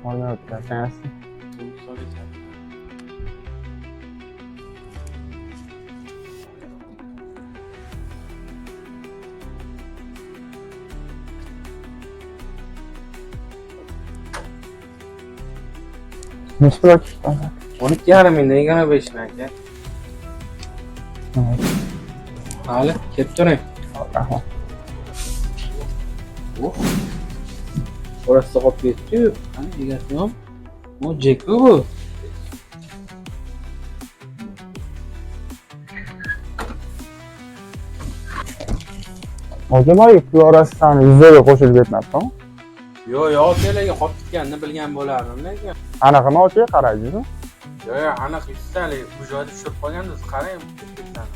olmayapti. Sanasi. Nechi pul ochishdi? 12,5 ming 25 ming aka. Hali, kelib turing. Rahmat. Orası hop yetiyor. Hani egasi ham. Bu Jeki bu. Hojiboyev pul orasidan 100 ga qo'shilib ketmabdi. Yo, yo, kelaga qolib ketganini bilgan bo'lardim lekin. Anaqa nochiga qaraydingiz? Yo, yo, aniq istali bu joyda tushirib qolganmiz. Qarang, ketgan.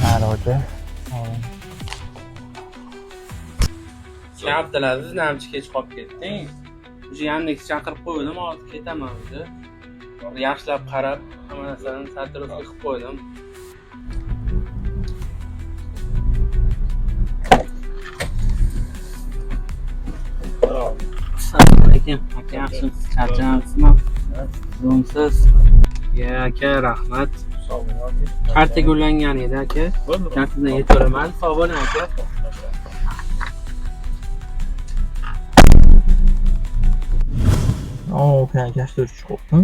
Naroche. Sen Abdulaziz namchi kech qolib ketding. O'sha Yandex chaqirib qo'ydim, hozir ketaman o'zi. Yaxshilab qarab, hamma narsani sartaroshga qilib qo'ydim. Assalomu alaykum. Aka, yaxshimisiz? Charchamayapsizmi? Zo'msiz. Ya aka, rahmat. Karta yo'llangan edi aka. Kartadan yetaman. Sog' bo'ling aka. O, kayakashda chiqibdi.